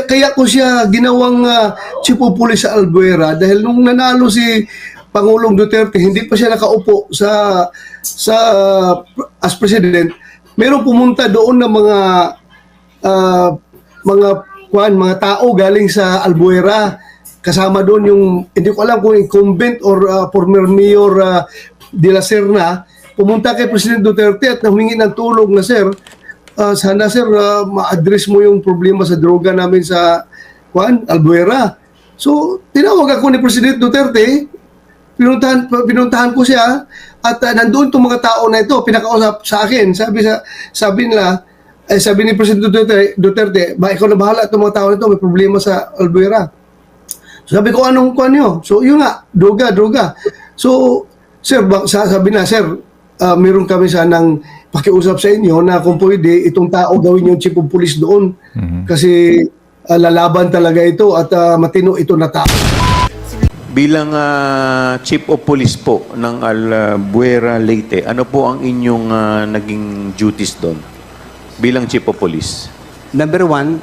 Kaya ko siya ginawang chief of police sa Albuera dahil nung nanalo si Pangulong Duterte, hindi pa siya nakaupo sa as president. Meron pumunta doon na mga tao galing sa Albuera. Kasama doon yung, hindi ko alam kung incumbent or former mayor de la Serna, pumunta kay President Duterte at humingi ng tulong na, sir, sana sir, ma-address mo yung problema sa droga namin sa Albuera. So, tinawag ako ni President Duterte, pinuntahan ko siya, at nandun itong mga tao na ito, pinakausap sa akin. Sabi ni President Duterte, ikaw na bahala itong mga tao na ito, may problema sa Albuera. So, sabi ko, anong nyo? So, yun nga, droga. So, sir, sabi na, sir, meron kami sanang pakiusap sa inyo na kung pwede, itong tao gawin yung chief of police doon. Kasi lalaban talaga ito at matino ito na tao. Bilang chief of police po ng Albuera, Leyte, ano po ang inyong naging duties doon bilang chief of police? Number one,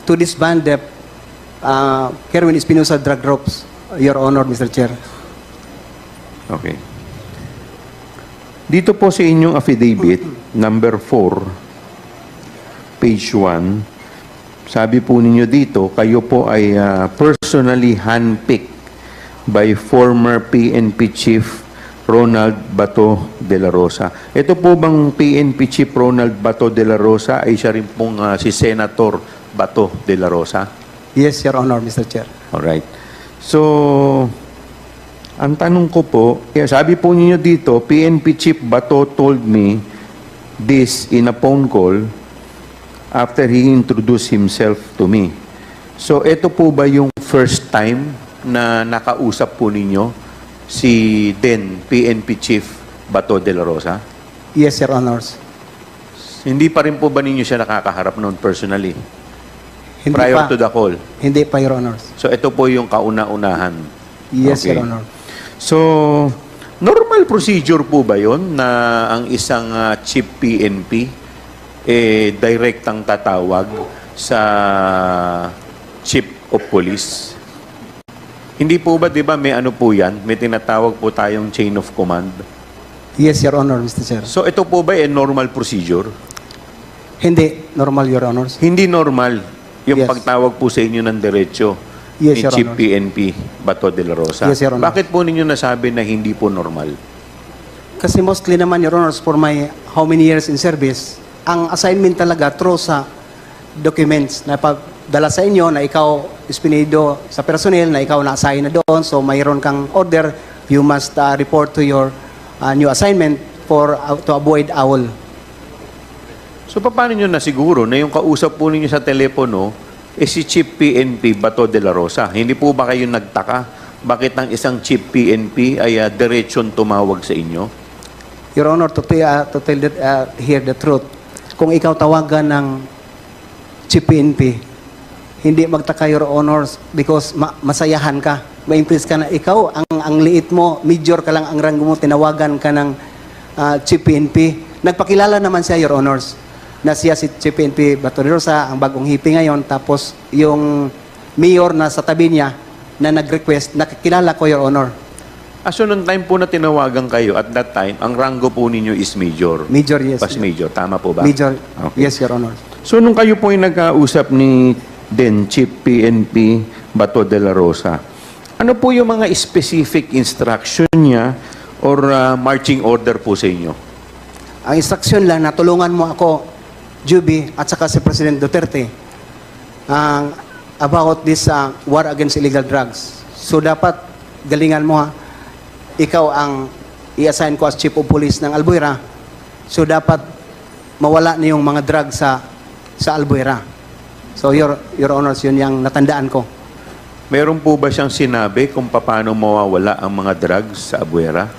to disband the Kerwin Espinosa drug groups, Your Honor, Mr. Chair. Okay. Dito po sa inyong affidavit, number 4, page 1, sabi po ninyo dito, kayo po ay personally handpicked by former PNP Chief Ronald Bato de la Rosa. Ito po bang PNP Chief Ronald Bato de la Rosa ay siya rin pong si Senator Bato de la Rosa? Yes, Your Honor, Mr. Chair. Alright. So, ang tanong ko po, sabi po ninyo dito, PNP Chief Bato told me this in a phone call after he introduced himself to me. So, ito po ba yung first time na nakausap po ninyo si then PNP Chief Bato de la Rosa? Yes, Your Honors. Hindi pa rin po ba ninyo siya nakakaharap noon personally? Hindi Prior pa. to the call? Hindi pa, Your Honors. So, ito po yung kauna-unahan? Yes, Okay. Your Honor. So, normal procedure po ba yon na ang isang chief PNP direktang tatawag sa chief of police? Hindi po ba, di ba, may ano po yan? May tinatawag po tayong chain of command. Yes, Your Honor, Mr. Chair. So, ito po ba normal procedure? Hindi normal, Your Honors. Hindi normal yung Yes. pagtawag po sa inyo ng diretsyo Yes, ni Your Chief Honor. PNP Bato de la Rosa. Yes, Your Honor. Bakit po ninyo nasabi na hindi po normal? Kasi mostly naman, Your Honors, for my how many years in service, ang assignment talaga through sa documents na pagdala sa inyo na ikaw ispinido sa personnel na ikaw na-assign na doon. So, mayroon kang order, you must report to your new assignment to avoid owl. So, paano nyo nasiguro na yung kausap po ninyo sa telepono si Chief PNP Bato de la Rosa? Hindi po ba kayo nagtaka? Bakit ang isang Chief PNP ay diretsyon tumawag sa inyo? Your Honor, to tell here the truth, kung ikaw tawagan ng Chief PNP, hindi magtaka, Your Honors, because masayahan ka. Ma-impress ka na ikaw, ang liit mo, major ka lang ang rango mo, tinawagan ka ng Chief PNP. Nagpakilala naman siya, Your Honors, na siya si Chief PNP Bato de la Rosa, ang bagong hipi ngayon, tapos yung mayor na sa tabi niya na nag-request, nakikilala ko, Your Honor. So, nung time po na tinawagan kayo, at that time, ang rango po ninyo is major. Major, yes. Pas major, tama po ba? Major, Okay. yes, Your Honor. So, nung kayo po ay nagkausap ni Chief PNP Bato de la Rosa, ano po yung mga specific instruction niya or marching order po sa inyo? Ang instruction lang na tulungan mo ako, Juby, at saka si President Duterte, about this war against illegal drugs. So, dapat galingan mo, ha? Ikaw ang i-assign ko as Chief of Police ng Albuera. So, dapat mawala na yung mga drugs sa Albuera. So, Your Honors, yun yung natandaan ko. Meron po ba siyang sinabi kung paano mawawala ang mga drugs sa Albuera?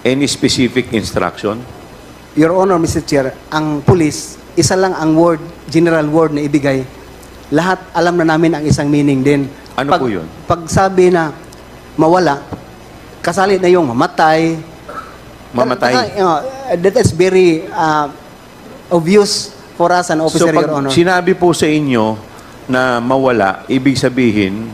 Any specific instruction? Your Honor, Mr. Chair, ang police, isa lang ang word, general word na ibigay. Lahat alam na namin ang isang meaning din. Ano po yun? Pag sabi na mawala, kasali na yung mamatay, mamatay. That is very obvious for us, an officer, So pag Your Honor. sinabi po sa inyo na mawala, ibig sabihin,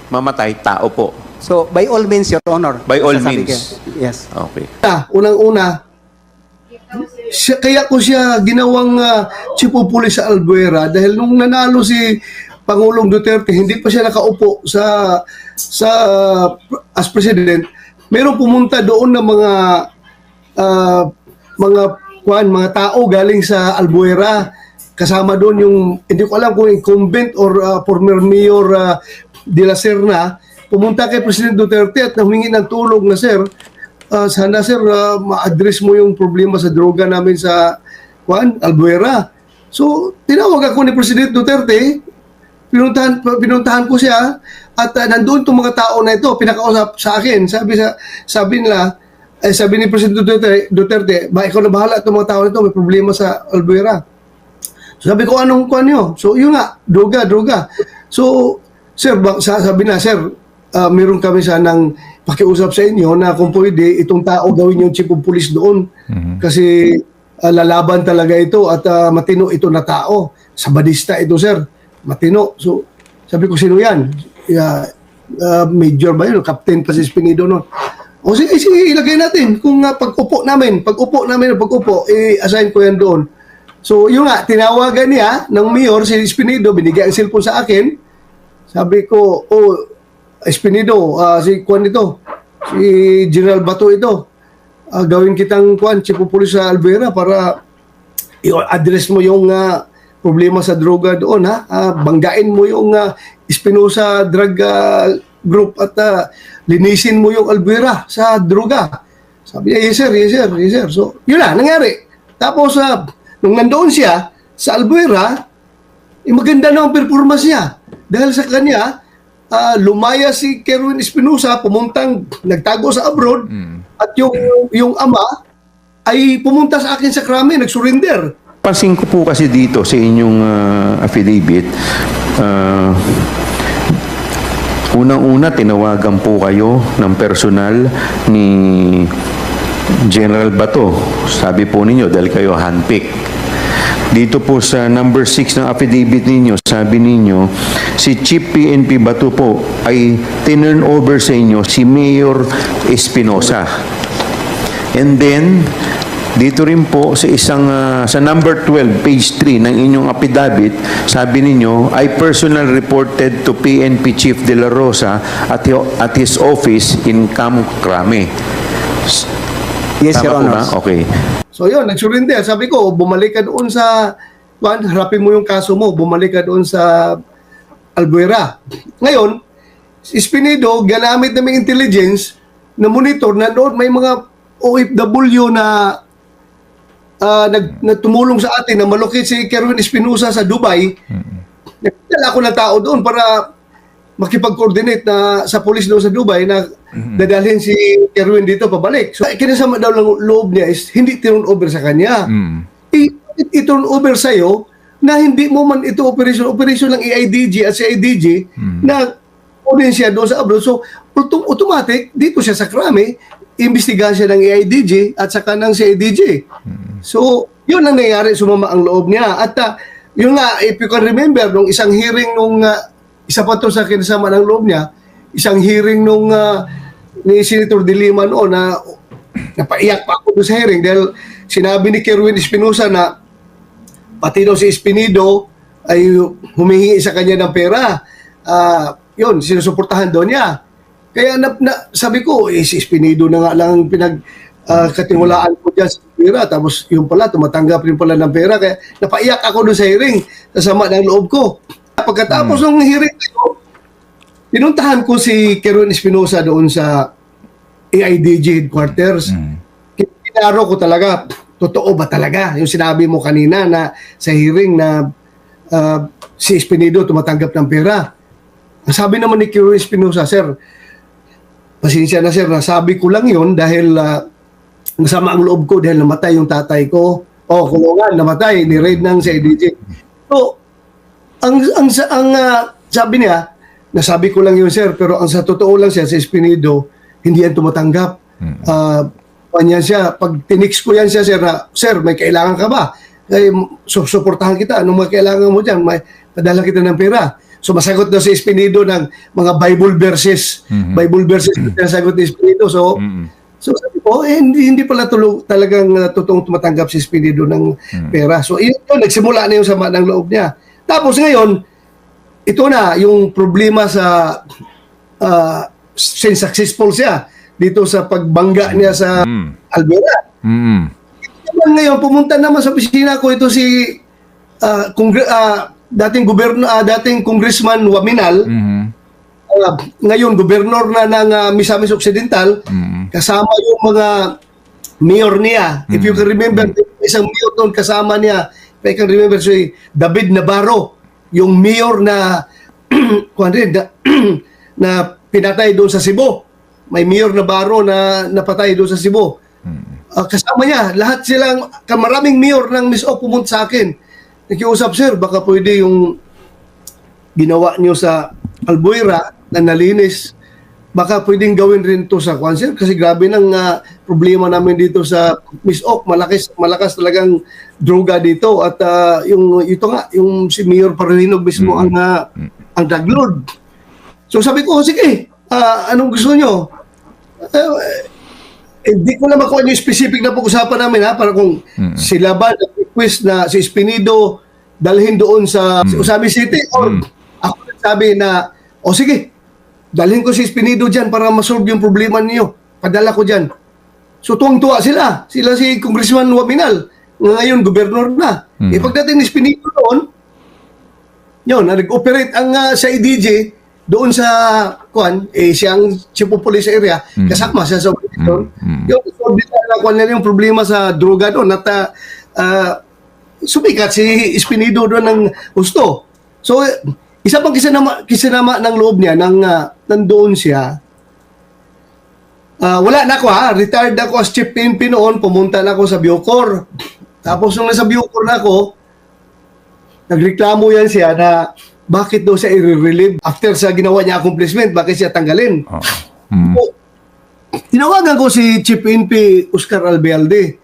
mamatay, tao po. So, by all means, Your Honor. By all sasabi means. ko. Yes. Okay. Unang-una, kaya ko siya ginawang chief of police sa Albuera dahil nung nanalo si Pangulong Duterte, hindi pa siya nakaupo sa as president. Merong pumunta doon na mga tao galing sa Albuera, kasama doon yung hindi ko alam kung incumbent or former mayor de la Serna, pumunta kay President Duterte at humingi ng tulong na, sir, sana sir ma-address mo yung problema sa droga namin sa Albuera. So tinawag ako ni President Duterte, pinuntahan ko siya at nandoon itong mga tao na ito, pinakausap sa akin. Sabi ni President Duterte, ikaw na bahala itong mga tao na ito, may problema sa Albuera. So sabi ko, anong nyo? So yun nga, droga. So sir, sabi na, sir, meron kami sanang pakiusap sa inyo na kung pwede itong tao gawin yung chief of police doon. Kasi lalaban talaga ito at matino ito na tao. Sabadista ito, sir. Matino. So, sabi ko, sino yan? Major ba yun? Captain pa si Espinido noon. O sige, ilagay natin. Kung pag-upo namin, i-assign ko yan doon. So, yun nga, tinawagan niya ng mayor, si Espinido, binigay ang cellphone sa akin. Sabi ko, Espinido, si General Bato ito, gawin kitang chief of police sa Albuera para i-address mo yung problema sa droga doon, ha? Banggain mo yung Espinosa drug group at linisin mo yung Albuera sa droga. Sabi niya, yes sir. So, yun na, nangyari. Tapos, nung nandoon siya sa Albuera, maganda na ang performance niya. Dahil sa kanya, lumaya si Kerwin Espinosa, nagtago sa abroad, at yung ama ay pumunta sa akin sa krami, nag-surrender. Pansin ko po kasi dito sa inyong affidavit, unang-una tinawagan po kayo ng personal ni General Bato. Sabi po ninyo dahil kayo handpick. Dito po sa number 6 ng affidavit ninyo, sabi ninyo, si Chief PNP Bato po ay tinurn over sa inyo si Mayor Espinosa. And then, dito rin po sa sa number 12, page 3 ng inyong affidavit, sabi ninyo, I personally reported to PNP Chief De La Rosa at his office in Camp Crame. Yes, Tama Your po Honor. ba? Okay. So yun, nag-surrender. Sabi ko, bumalik ka doon sa, harapin mo yung kaso mo, bumalik ka doon sa Albuera. Ngayon, si Espinido, ginamit namin intelligence na monitor na doon may mga OFW na tumulong sa atin na malocate si Kerwin Espinosa sa Dubai. Nagdala ako ng tao doon para makipag-coordinate sa police doon sa Dubai na dadalhin si Kerwin dito pabalik. So, kinasama daw ng loob niya is hindi turn over sa kanya. I-turn over sa'yo na hindi mo man ito operation ng EIDG at CIDG na kunin siya doon sa abroad. So, automatic, dito siya sa krami, imbestigahan siya ng EIDG at saka ng CIDG. So, yun ang nangyayari, sumama ang loob niya. At yun nga, if you can remember, nung isang hearing nung, isa pa to sa kinasama ng loob niya, isang hearing nung ni Senator De Lima noon na napaiyak pa ako doon sa hearing dahil sinabi ni Kerwin Espinosa na pati daw si Espinido ay humihingi sa kanya ng pera. Yun, sinusuportahan daw niya. Kaya sabi ko, si Espinido na nga lang katiwalaan ko dyan sa pera. Tapos yung pala, tumatanggap rin pala ng pera. Kaya napaiyak ako doon sa hearing. Kasama ng loob ko. Pagkatapos ng hearing ko, pinuntahan ko si Kerwin Espinosa doon sa AIDG headquarters. Kinaro ko talaga, totoo ba talaga yung sinabi mo kanina na sa hearing na si Espinido tumatanggap ng pera. Ang sabi naman ni Kerwin Espinosa, sir, pasensya na sir, nasabi ko lang yon dahil nasama ang loob ko dahil namatay yung tatay ko. Kulungan, namatay, ni-raid ng CIDG. So, ang sabi niya, nasabi ko lang yun sir, pero ang sa totoo lang siya, si Espinido, hindi yan tumatanggap. Yan siya, pag tinix ko yan siya, sir, sir, may kailangan ka ba? Ay, suportahan kita. Anong mga kailangan mo dyan? May padala kita ng pera. So, masagot daw si Espinido ng mga Bible verses. Bible verses na sagot ni Espinido. So, sabi ko, hindi pala talagang totoong tumatanggap si Espinido ng pera. So, yun, nagsimula na yung sama ng loob niya. Tapos ngayon, ito na yung problema sa since successful siya dito sa pagbangga niya sa Albuera. Ngayon, pumunta naman sa opisina ko ito si dating congressman Waminal, ngayon gobernador na ng Misamis Occidental, kasama yung mga mayor niya. If you can remember, isang mayor doon kasama niya, if I can remember, si David Navarro, yung mayor na na pinatay doon sa Cebu. May mayor Navarro na napatay doon sa Cebu. Kasama niya, lahat silang, maraming mayor ng MISOC pumunta sa akin. Nakiusap, sir, baka pwede yung ginawa niyo sa Albuera na nalinis, baka pwedeng gawin rin to sa Kwanser kasi grabe ng problema namin dito sa MISOC. Malakas talagang droga dito at yung si Mayor Paruhinog mismo ang drug lord. So sabi ko, sige, anong gusto nyo? Hindi ko na makuha yung specific na pag-usapan namin para kung sila ba nag-request na si Espinido dalhin doon sa Usami City or ako nagsabi na sige, dalhin ko si Espinido dyan para masolve yung problema niyo. Padala ko dyan. So tuwang-tuwa sila. Sila si Congressman Waminal. Ngayon, gobernador na. Pagdating ni Espinido doon, yun, nag-operate ang sa EDJ doon sa siyang chief of police area, kasama siya sa operation. Yung yung problema sa droga doon at sumikat si Espinido doon ng gusto. So, isa pang kisinama ng loob niya nang nandoon siya. Wala na ako retired ako as chief PNP noon, pumunta na ako sa Bucor. Tapos nung nasa Bucor na ako, nagreklamo yan siya na bakit daw siya i-relieve after sa ginawa niya accomplishment, bakit siya tanggalin. So, tinawagan ko si Chief PNP Oscar Albialde.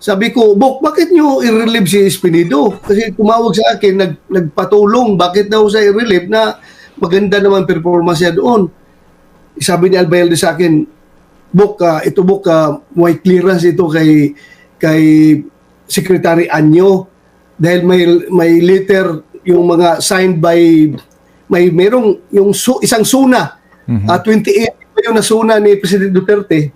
Sabi ko, Bok, bakit nyo i-relieve si Espinido? Kasi tumawag sa akin, nagpatulong, bakit daw siya i-relieve na maganda naman performance niya doon. Sabi ni Albialde sa akin, Bok, may clearance ito kay Secretary Anyo dahil may letter yung mga signed by mayroong yung isang suna 28 yung nasuna ni President Duterte.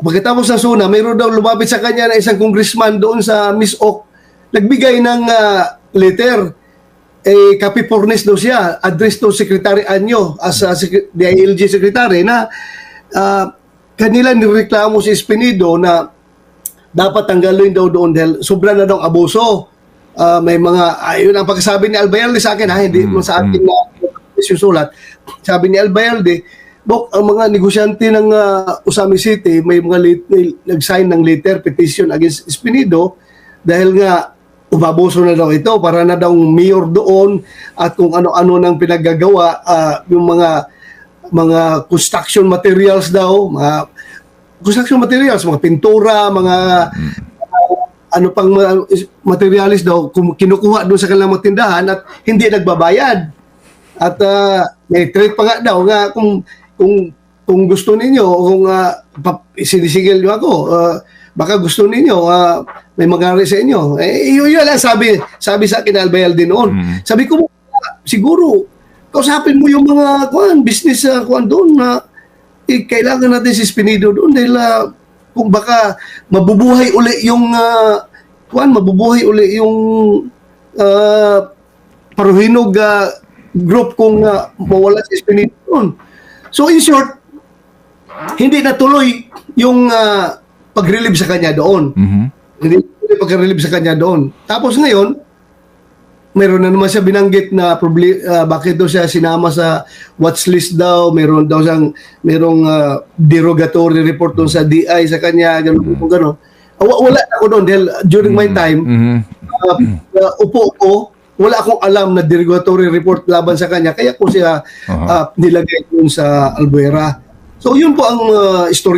Pagkatapos ng suna, mayroon daw lumapit sa kanya na isang congressman doon sa MISOC, nagbigay ng letter, copy fornis daw siya, address to Secretary Anyo as DILG Secretary na kanila nireklamo si Espinido na dapat tanggalin daw doon dahil sobra na daw abuso. May mga, yun ang pagkasabi ni Albayalde sa akin, hindi mo sa akin na susulat. Sabi ni Albayalde, Bok, ang mga negosyante ng Usami City, may mga nag-sign ng letter, petition against Espinido, dahil nga, umabuso na daw ito, para na daw mayor doon, at kung ano-ano nang pinaggagawa, yung mga construction materials daw, mga pintura, mga ano pang materialis daw kinukuha doon sa kanilang mga tindahan at hindi nagbabayad. At may threat pa nga daw nga kung gusto ninyo, kung sinisigil nyo ako, baka gusto ninyo, may mangyari sa inyo. Yun lang sabi sa akin Albayalde noon. Sabi ko, siguro, kausapin mo yung mga business doon na kailangan natin si Espinido doon dahil kung baka mabubuhay uli yung Paruhinog group kung mawala si Espinido doon. So in short, hindi natuloy yung pag-relieve sa kanya doon. Hindi natuloy pag-relieve sa kanya doon. Tapos ngayon, mayroon na naman siya binanggit na bakit daw siya sinama sa watchlist daw, merong derogatory report doon sa DI sa kanya, gano'n. Wala ako doon dahil during my time, upo ko, wala akong alam na derogatory report laban sa kanya, kaya ko siya nilagay doon sa Albuera. So yun po ang story.